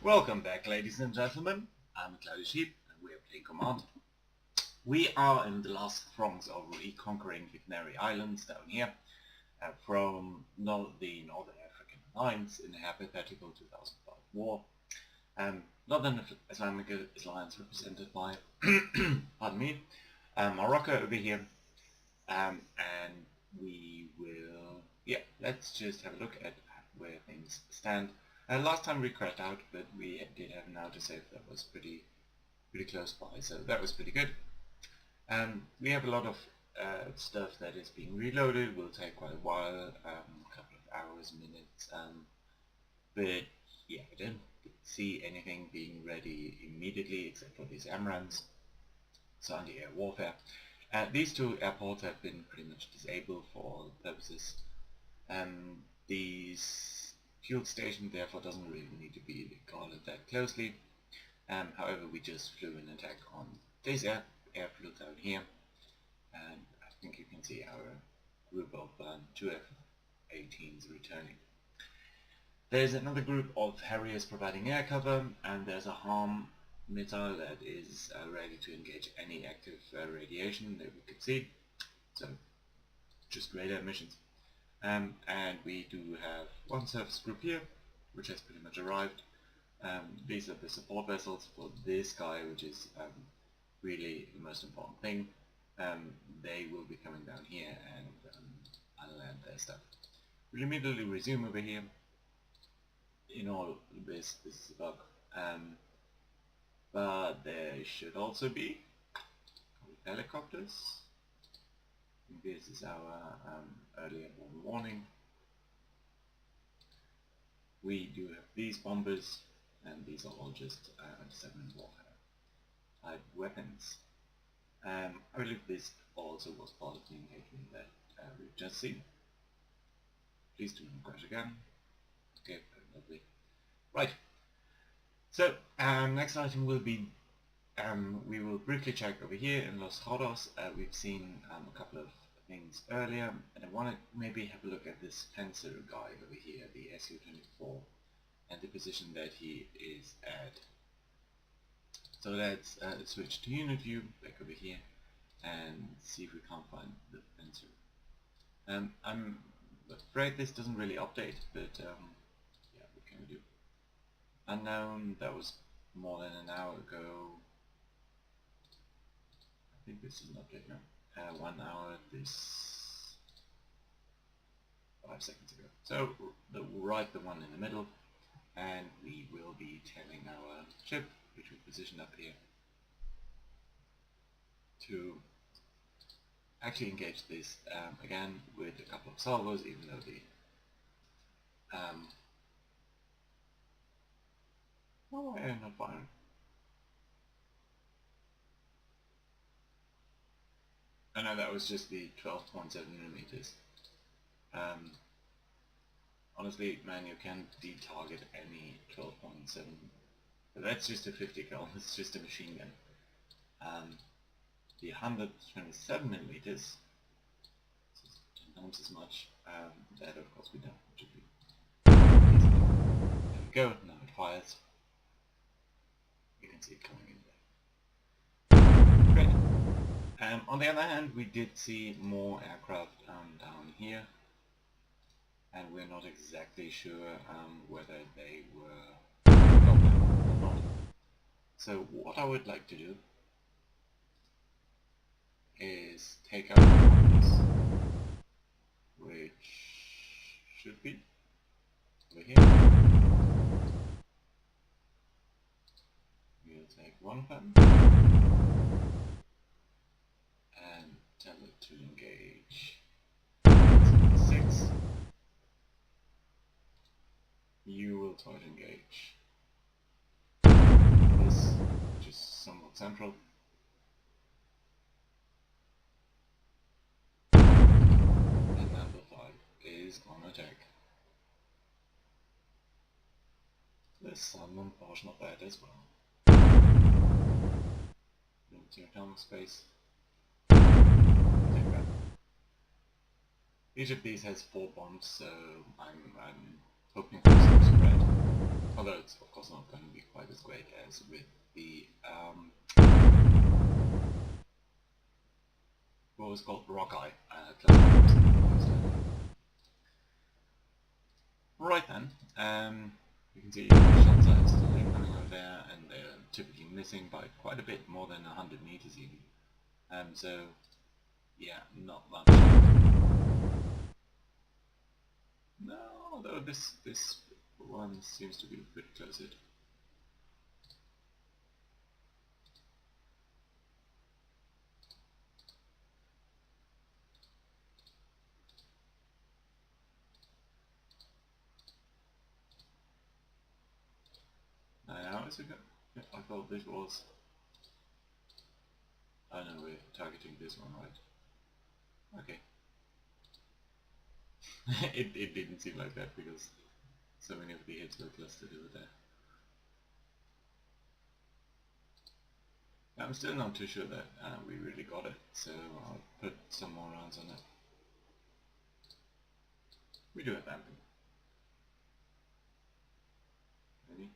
Welcome back, ladies and gentlemen. I'm Cloudy Sheep and we are playing Command. We are in the last throngs of reconquering the Canary Islands down here from the North African Alliance in the hypothetical 2005 war. Northern Islamic Alliance represented by pardon me, Morocco over here, and we will, let's just have a look at where things stand. Last time we crashed out, but we did have an autosave that was pretty close by, so that was pretty good. We have a lot of stuff that is being reloaded. Will take quite a while, a couple of hours, minutes, but yeah, I don't see anything being ready immediately except for these AMRAAMs, so anti-air warfare. These two airports have been pretty much disabled for all purposes. These fuel station therefore doesn't really need to be guarded that closely. However, we just flew an attack on this airfield down here, and I think you can see our group of two F-18s returning. There's another group of Harriers providing air cover, and there's a harm missile that is ready to engage any active radiation that we could see. So just radar emissions. And we do have one surface group here, which has pretty much arrived. These are the support vessels for this guy, which is really the most important thing. They will be coming down here and unland their stuff. We'll immediately resume over here. In all this is a bug. But there should also be helicopters. This is our earlier warning. We do have these bombers, and these are all just anti-submarine warfare type weapons. I believe this also was part of the engagement that we've just seen. Please do not crash again. Okay, lovely. Right. So next item will be we will briefly check over here in Los Rodos. We've seen a couple of things earlier, and I want to maybe have a look at this fencer guy over here, the SU-24, and the position that he is at. So let's switch to unit view back over here and see if we can't find the fencer. I'm afraid this doesn't really update, but yeah, what can we do? Unknown, that was more than an hour ago. I think this is an update now. 1 hour, this 5 seconds ago. So the one in the middle, and we will be telling our ship, which we positioned up here, to actually engage this again with a couple of salvos, even though the oh, I am not firing. I know that was just the 12.7mm. Honestly, man, you can de-target any 12.7, but that's just a 50 cal. It's just a machine gun. The 127mm, is 10 times as much. That of course we don't. There we go. Now it fires. You can see it coming in there. Great. On the other hand, we did see more aircraft down here, and we're not exactly sure whether they were or not. So what I would like to do is take out this, which should be over here. We'll take one pen and tell it to engage 6. You will try to engage this, which is somewhat central. And number 5 is on attack. There's some portion of that as well. Military tunnel space. Each of these has 4 bombs, so I'm hoping for some spread. Although it's of course not going to be as great as with the what was called Rockeye. Right then, you can see shots are still incoming over there, and they're typically missing by quite a bit, more than 100 meters even. So yeah, not much. No, although this one seems to be a bit closer. Now is it good? Yeah, I thought this was. I know we're targeting this one, right? Okay. it didn't seem like that because so many of the hits were clustered over there. I'm still not too sure that we really got it, so I'll put some more rounds on it. We do have amping. Ready?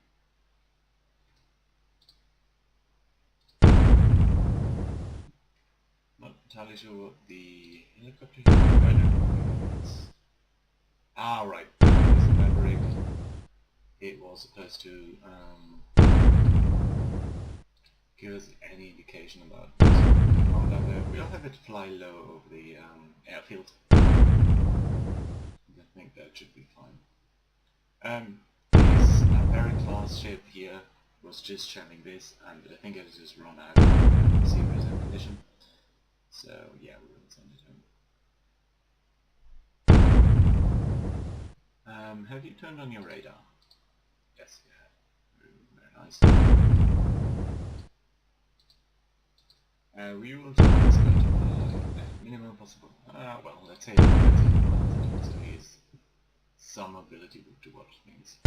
Not entirely sure what the helicopter is. Ah, right. There's a Maverick. It was supposed to give us any indication about what's going on down there. We'll have it fly low over the airfield. I think that should be fine. This Barrack class ship here was just shelling this, and I think it has just run out of serious ammunition. So yeah, we will send it home. Have you turned on your radar? Yes, you have. Very nice. We will try this guy to fly at minimum possible. Well, let's say so he has some ability to watch things.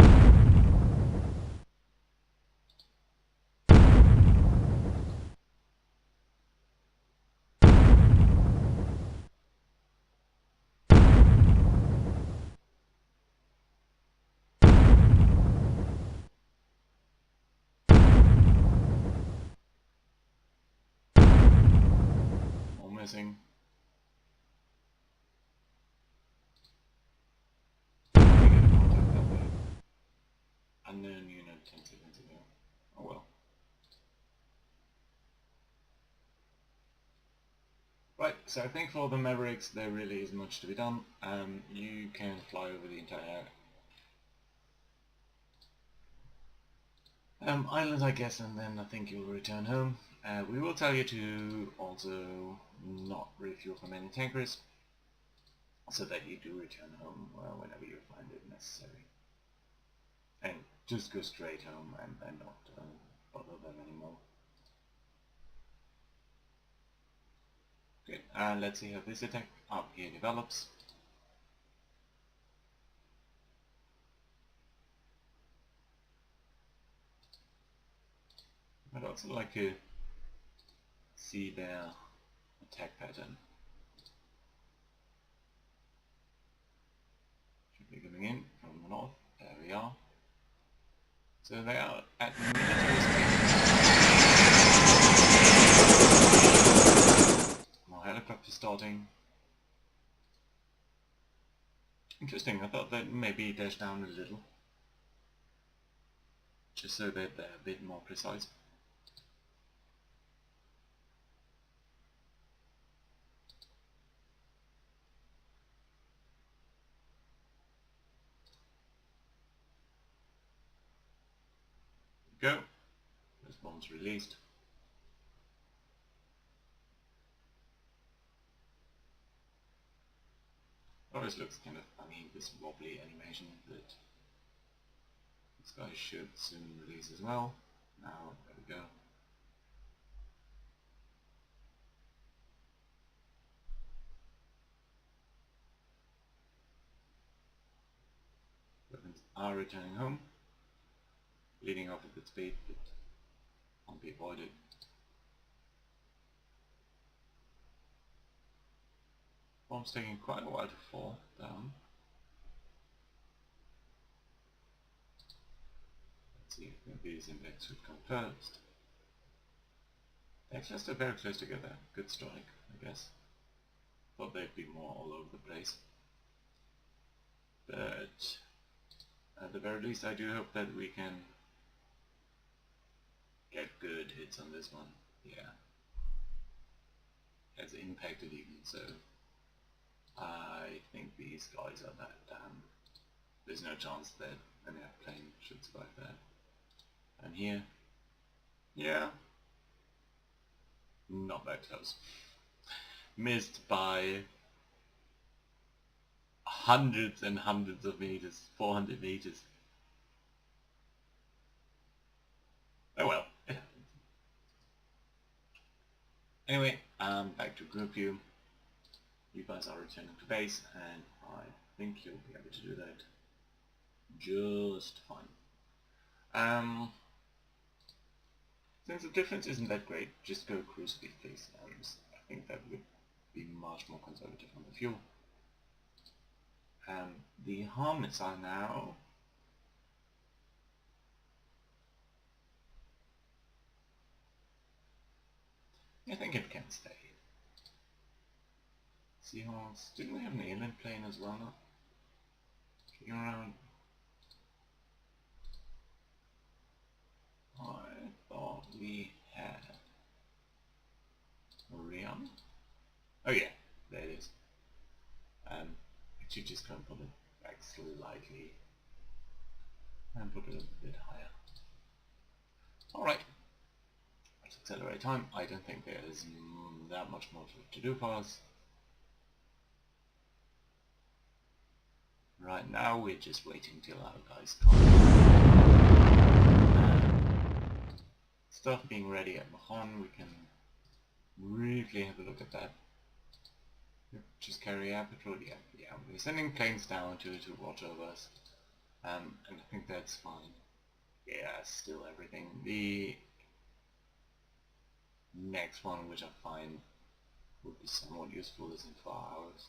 Missing. Unknown unit 10 seconds ago. Oh well. Right, so I think for the Mavericks there really isn't much to be done. You can fly over the entire island, I guess, and then I think you'll return home. We will tell you to also not refuel from any tankers, so that you do return home whenever you find it necessary. And just go straight home and not bother them anymore. Okay, let's see how this attack up here develops. I'd also like to see their attack pattern. Should be coming in from the north. There we are. So they are at military speed. More helicopter starting. Interesting, I thought that maybe dash down a little. Just so that they're a bit more precise. Go. Those bombs released. Always looks kind of funny, this wobbly animation, but this guy should soon release as well. Now, there we go. Weapons are returning home, leading off at good speed, but can't be avoided. Bomb's taking quite a while to fall down. Let's see if these impacts would come first. They're just very close together. Good strike, I guess. Thought they'd be more all over the place. But at the very least I do hope that we can get good hits on this one. Yeah. Has impacted even so. I think these guys are that damn. There's no chance that an airplane should survive that. And here, yeah, not that close. Missed by hundreds and hundreds of meters, 400 meters. Oh well. Anyway, back to group view. You guys are returning to base, and I think you'll be able to do that just fine. Since the difference isn't that great, just go cruise speed please. I think that would be much more conservative on the fuel. The harm missile now. I think it can stay. Seahorse. Didn't we have an alien plane as well? Kicking around. I thought we had Orion. Oh yeah, there it is. Actually just going to put it back slightly and put it a bit higher. Alright, let's accelerate time. I don't think there's that much more to do for us. Right now we're just waiting till our guys come. Stuff being ready at Mahon, we can briefly have a look at that. Just carry air patrol, yeah. We're sending planes down to watch over us, and I think that's fine. Yeah, still everything. The next one, which I find would be somewhat useful, is in 4 hours.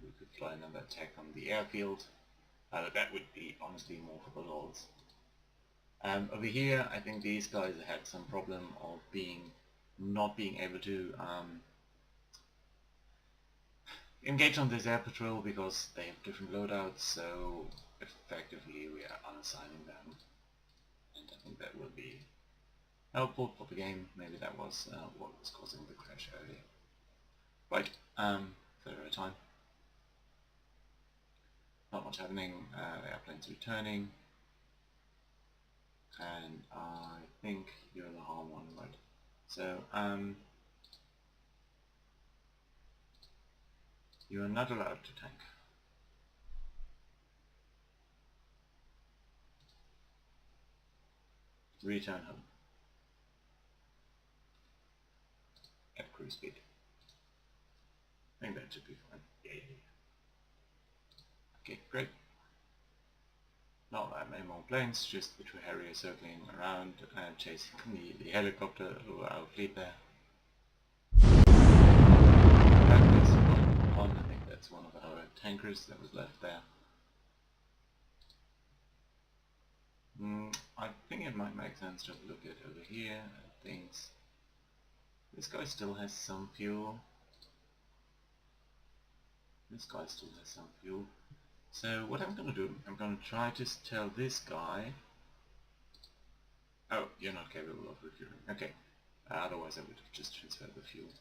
We could fly another attack on the airfield. That would be honestly more for the lords. Over here, I think these guys had some problem of not being able to engage on this air patrol because they have different loadouts, so effectively we are unassigning them, and I think that will be helpful for the game. Maybe that was what was causing the crash earlier. Right, further time. Not much happening. The airplane's returning, and I think you're the harm one, right? So you are not allowed to tank. Return home at cruise speed. I think that should be fine. Yeah. Okay, great. Not that many more planes, just the two Harriers circling around and chasing the helicopter over our fleet there. I think that's one of our tankers that was left there. I think it might make sense to have a look at over here at things. This guy still has some fuel. This guy still has some fuel. So what I'm going to do, I'm going to try to tell this guy... Oh, you're not capable of refueling. Okay. Otherwise I would have just transferred the fuel.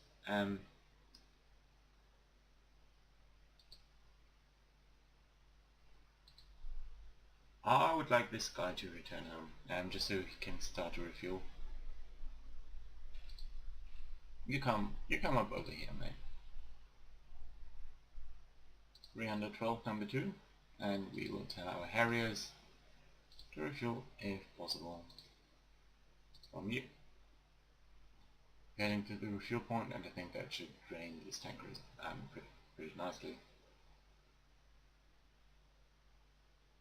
I would like this guy to return home, just so he can start to refuel. You come up over here, mate. 312 number 2, and we will tell our Harriers to refuel if possible from you. Getting to the refuel point, and I think that should drain these tankers pretty nicely.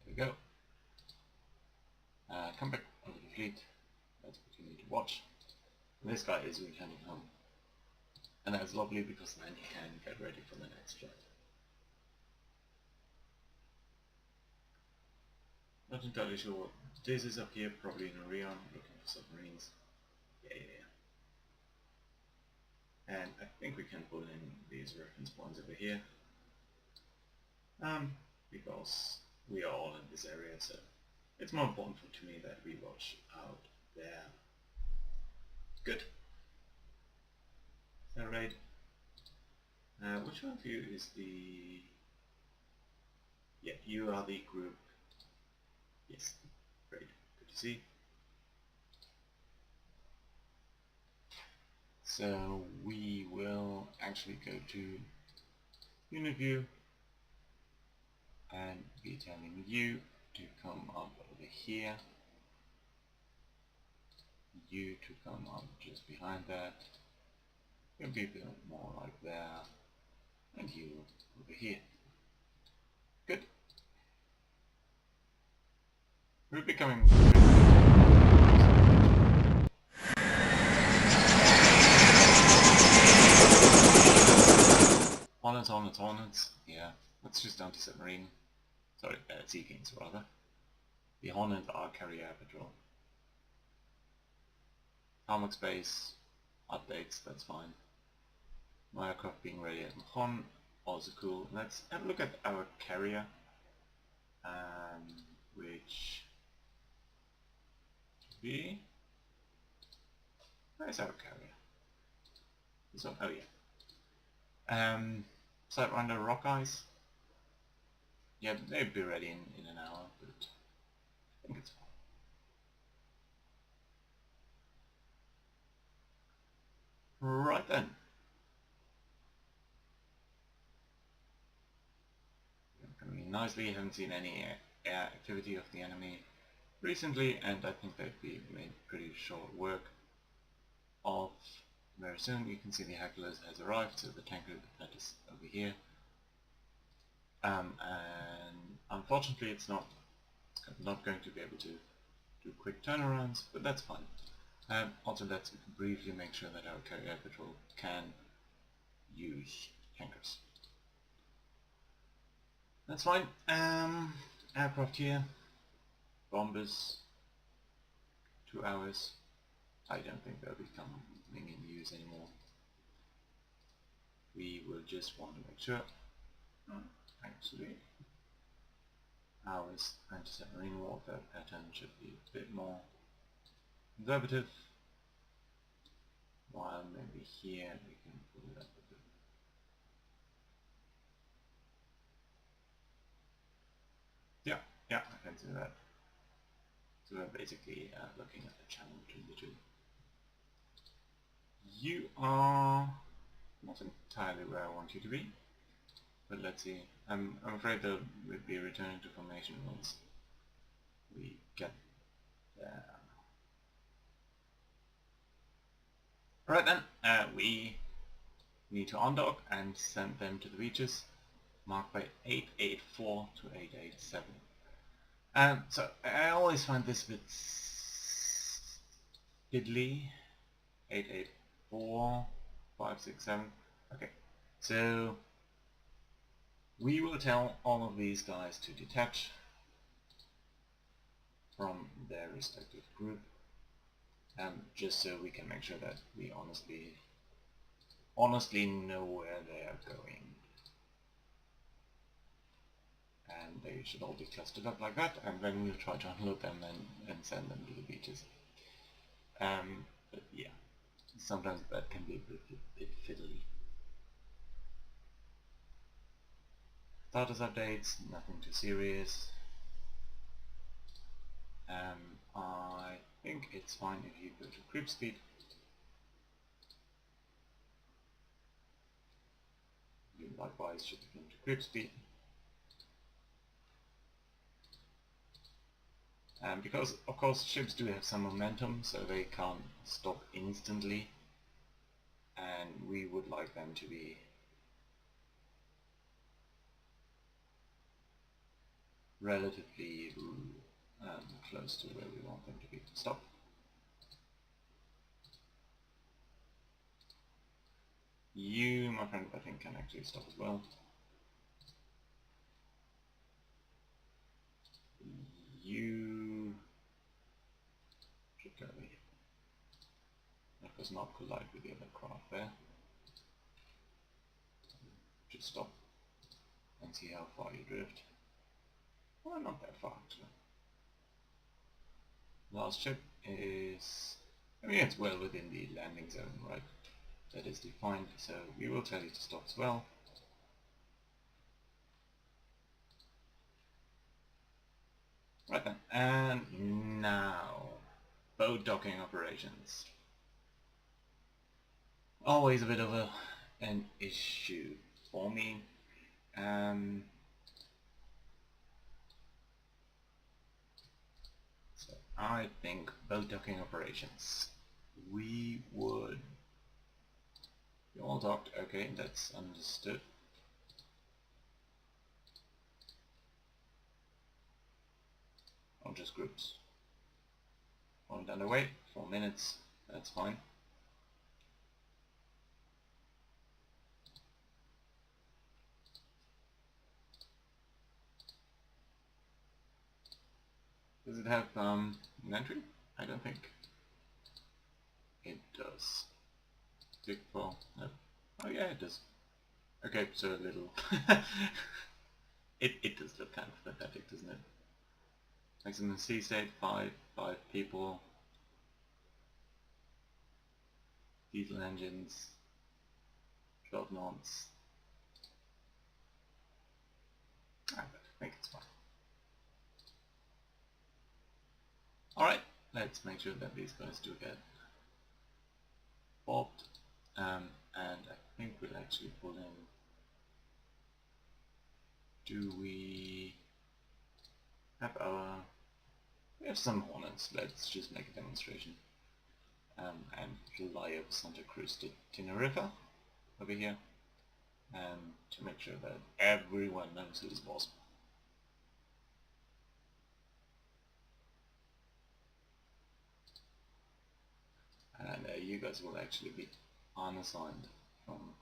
There we go. Come back over the fleet. That's what you need to watch. And this guy is returning home. And that's lovely because then he can get ready for the next flight. Not entirely sure what this is up here, probably in Orion, looking for submarines. Yeah. And I think we can pull in these reference points over here. Because we are all in this area, so it's more important to me that we watch out there. Good. Is that right? Which one of you is the... Yeah, you are the group. Yes, great, good to see. So we will actually go to unit view and be telling you to come up over here, you to come up just behind that, you'll be a bit more like there, and you over here. Good. We're becoming Hornets. Yeah, let's just anti-submarine. Sorry, Sea Kings rather. The Hornet are carrier patrol. Tarmac space, updates, that's fine. My aircraft being ready at Mahon, also cool. Let's have a look at our carrier, which should be... Where's our carrier? So, oh yeah. Sidewinder Rock Eyes. Yeah, they'd be ready in an hour, but I think it's fine. Right then. Coming in nicely, haven't seen any air activity of the enemy recently, and I think they've been made pretty short work of. Very soon you can see the Hercules has arrived, so the tanker that is over here. And unfortunately it's not going to be able to do quick turnarounds, but that's fine. Also let's briefly make sure that our carrier patrol can use tankers. That's fine. Aircraft here, bombers, 2 hours. I don't think they'll be coming in use anymore. We will just want to make sure, actually, our anti-submarine warfare pattern should be a bit more conservative, while maybe here we can pull it up a bit. Yeah, I can see that. So we're basically looking at the channel between the two. You are not entirely where I want you to be, but let's see. I'm afraid that we'll be returning to formation once we get there. Right then, we need to undock and send them to the beaches, marked by 884 to 887. So I always find this a bit diddly. 884, 567. Okay, so we will tell all of these guys to detach from their respective group, just so we can make sure that we honestly know where they are going. And they should all be clustered up like that, and then we'll try to unload them and send them to the beaches. But yeah, sometimes that can be a bit fiddly. Status updates, nothing too serious. I think it's fine if you go to creep speed. You likewise should begin to creep speed. Because of course ships do have some momentum, so they can't stop instantly, and we would like them to be relatively close to where we want them to be. Stop. You, my friend, I think can actually stop as well. you should go here. That does not collide with the other craft there. Just stop and see how far you drift. Well, not that far actually. Last ship is, I mean, it's well within the landing zone, right? That is defined, so we will tell you to stop as well. Right then, and now, boat docking operations. Always a bit of an issue for me. So I think boat docking operations, we would, you all docked, okay, that's understood. Or just groups. Point underway, 4 minutes, that's fine. Does it have an entry? I don't think it does. Click for, no. Oh yeah, it does. Okay, so a little it does look kind of pathetic, doesn't it? Maximum sea state, 5 people. Diesel engines, 12 knots. I think it's fine. Alright, let's make sure that these guys do get bobbed. And I think we'll actually pull in. Do we have our... We have some Hornets, let's just make a demonstration. And fly over Santa Cruz to Tenerife over here. To make sure that everyone knows who is boss. And you guys will actually be unassigned from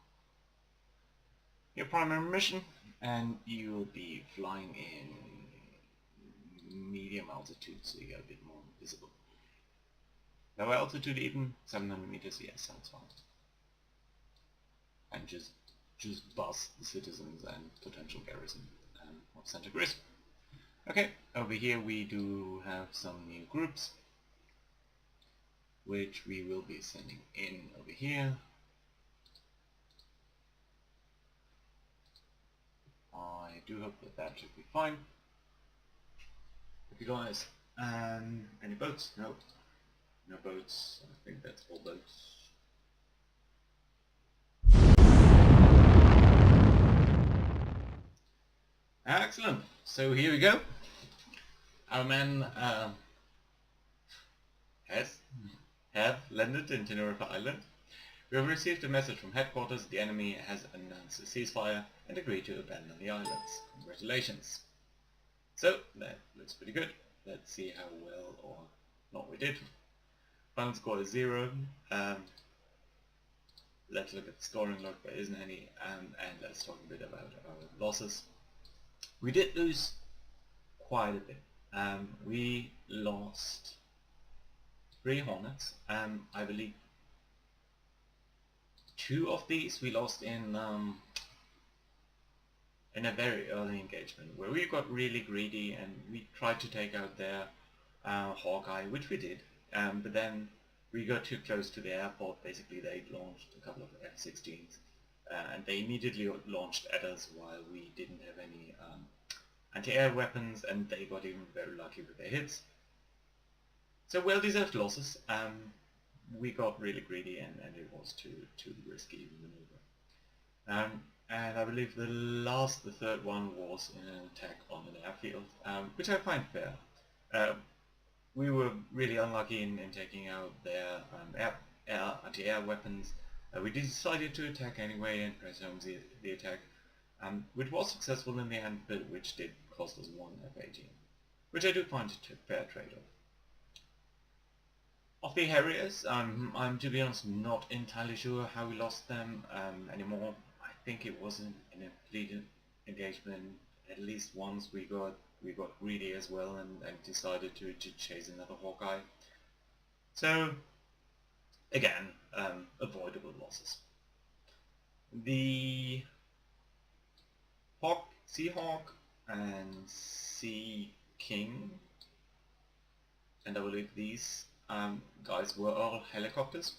your primary mission, and you will be flying in medium altitude, so you get a bit more visible. Lower altitude even, 700 meters, yes, sounds fine. And just bust the citizens and potential garrison of Santa Cruz. Okay, over here we do have some new groups, which we will be sending in over here. I do hope that that should be fine. If you guys, any boats? No. No boats. I think that's all boats. Excellent. So here we go. Our men have landed in Tenerife Island. We have received a message from headquarters. The enemy has announced a ceasefire and agreed to abandon the islands. Congratulations. So that looks pretty good. Let's see how well or not we did. Final score is 0. Let's look at the scoring log. There isn't any, and let's talk a bit about our losses. We did lose quite a bit. We lost 3 Hornets. I believe 2 of these we lost in a very early engagement where we got really greedy and we tried to take out their Hawkeye, which we did. But then we got too close to the airport. Basically, they launched a couple of F-16s, and they immediately launched at us while we didn't have any anti-air weapons, and they got even very lucky with their hits. So well-deserved losses. We got really greedy, and it was too risky maneuver. And I believe the third one was in an attack on an airfield, which I find fair. We were really unlucky in taking out their anti-air weapons. We decided to attack anyway and press home the attack, which was successful in the end, but which did cost us 1 F-18, which I do find a fair trade-off. Of the Harriers, I'm to be honest not entirely sure how we lost them anymore. I think it wasn't in a fleet engagement. At least once we got we got greedy as well and decided to chase another Hawkeye. So again, avoidable losses. The Seahawk and Sea King, and I believe these guys were all helicopters,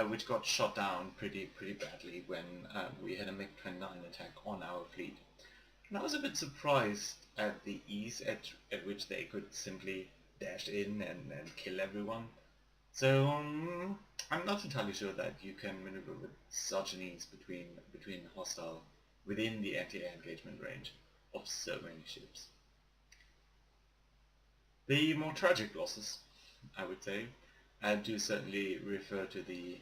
which got shot down pretty badly when we had a MiG-29 attack on our fleet. And I was a bit surprised at the ease at which they could simply dash in and kill everyone. So I'm not entirely sure that you can maneuver with such an ease between hostile within the anti-air engagement range of so many ships. The more tragic losses, I would say, do certainly refer to the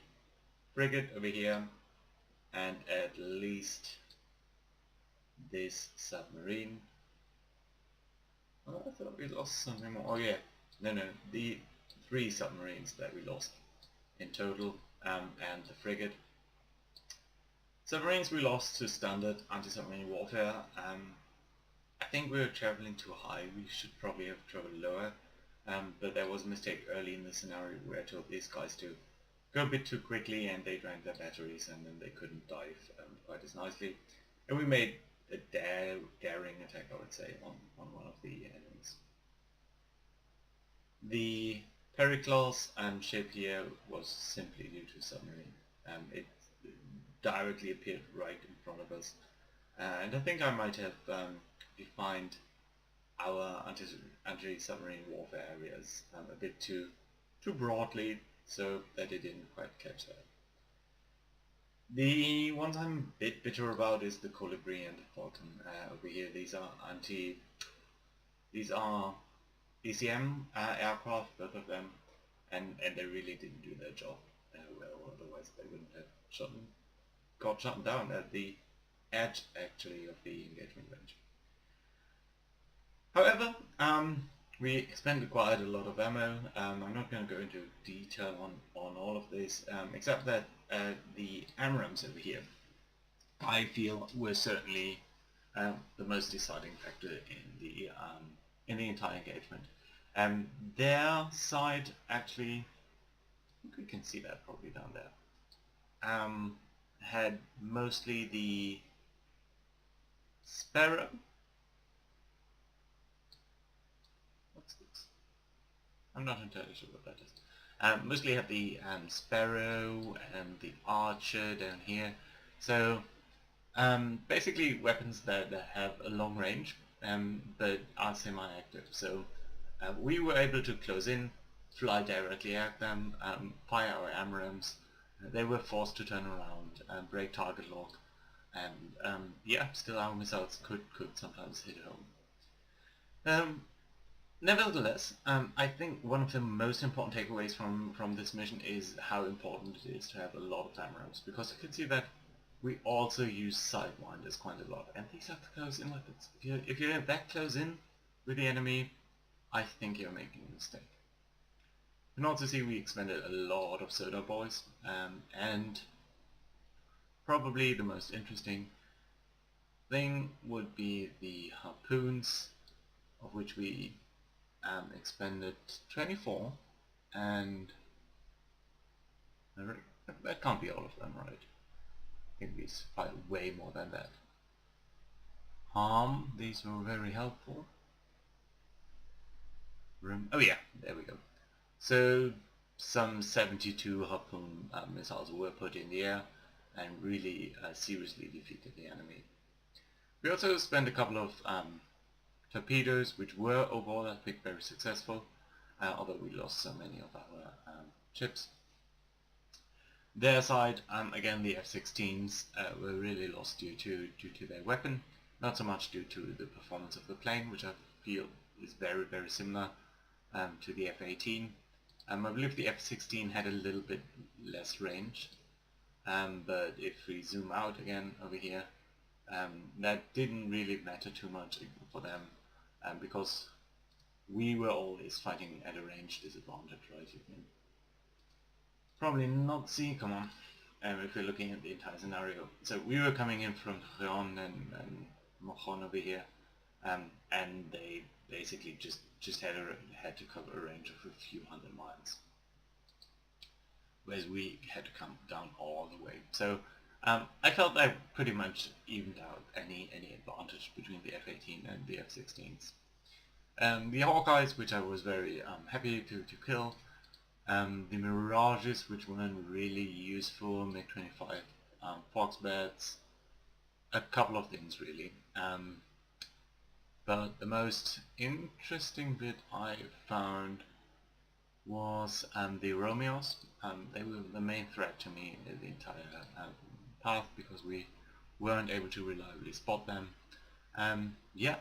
frigate over here, and at least this submarine. Oh, I thought we lost something more. Oh yeah, no, the 3 submarines that we lost in total, and the frigate. Submarines we lost to standard anti-submarine warfare. I think we were traveling too high. We should probably have traveled lower, but there was a mistake early in the scenario where I told these guys to go a bit too quickly, and they drank their batteries, and then they couldn't dive quite as nicely. And we made a daring attack, I would say, on one of the enemies. The Pericles ship here was simply due to submarine. It directly appeared right in front of us, and I think I might have defined our anti-submarine warfare areas a bit too broadly, so that it didn't quite catch that. The ones I'm a bit bitter about is the Colibri and the Falcon. Over here, these are ECM aircraft, both of them, and they really didn't do their job well. Otherwise, they wouldn't have got shot down at the edge, actually, of the engagement range. However, we expended quite a lot of ammo. I'm not going to go into detail on all of this, except that the AMRAAMs over here, I feel, were certainly the most deciding factor in the entire engagement. Their side, actually, I think we can see that probably down there, had mostly the Sparrow. What's this? I'm not entirely sure what that is. Mostly have the Sparrow and the Archer down here. So basically weapons that have a long range, but are semi-active. So we were able to close in, fly directly at them, fire our AMRAAMs. They were forced to turn around, break target lock, and yeah, still our missiles could sometimes hit home. Nevertheless, I think one of the most important takeaways from this mission is how important it is to have a lot of AMRAAMs, because you can see that we also use sidewinders quite a lot, and these are close-in weapons. If you're that close in with the enemy, I think you're making a mistake. You can also see we expended a lot of soda boys, and probably the most interesting thing would be the harpoons, of which we expended 24, and that can't be all of them, right? I think these fight way more than that. These were very helpful. Oh yeah, there we go. So some 72 harpoon missiles were put in the air and really seriously defeated the enemy. We also spent a couple of torpedoes, which were overall I think very successful, although we lost so many of our ships. Their side, again, the F-16s were really lost due to their weapon, not so much due to the performance of the plane, which I feel is very similar to the F-18. I believe the F-16 had a little bit less range, but if we zoom out again over here, that didn't really matter too much for them, because we were always fighting at a range disadvantage, right? You can probably not see, come on, if you're looking at the entire scenario. So we were coming in from Rion and Mojon over here, and they basically just had to cover a range of a few hundred miles, whereas we had to come down all the way. So I felt I pretty much evened out any advantage between the F-18 and the F-16s. The Hawkeyes, which I was very happy to kill, the Mirages, which weren't really useful, MiG-25 Foxbats, a couple of things really. But the most interesting bit I found was the Romeos. They were the main threat to me in the entire path because we weren't able to reliably spot them. Yeah,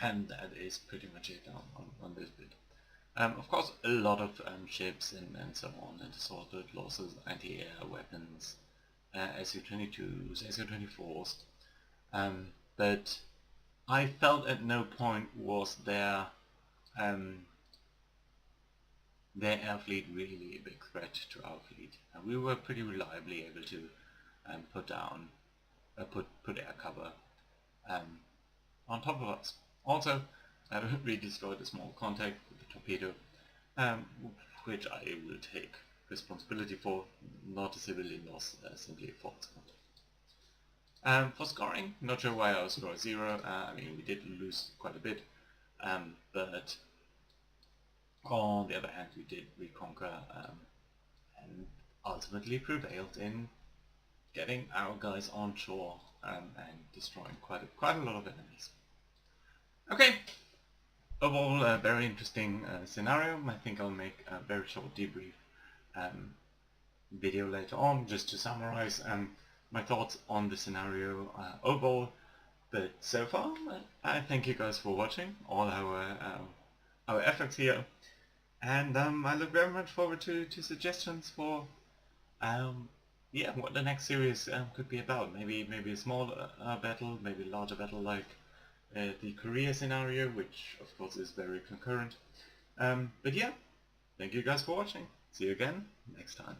and that is pretty much it on this bit. Of course, a lot of ships and so on, and assorted losses, anti-air weapons, Su-22s, Su-24s, but I felt at no point was their air fleet really a big threat to our fleet. We were pretty reliably able to put air cover on top of us. Also, we destroyed a small contact with the torpedo, which I will take responsibility for, not a civilian loss, simply a fault. For scoring, not sure why I scored 0. I mean, we did lose quite a bit, but on the other hand, we did reconquer and ultimately prevailed in getting our guys on shore and destroying quite a lot of enemies. Okay, overall a very interesting scenario. I think I'll make a very short debrief video later on just to summarize my thoughts on the scenario overall. But so far, I thank you guys for watching all our efforts here, and I look very much forward to suggestions for yeah, what the next series could be about. Maybe a small battle, maybe a larger battle like the Korea scenario, which of course is very concurrent. But yeah, thank you guys for watching. See you again next time.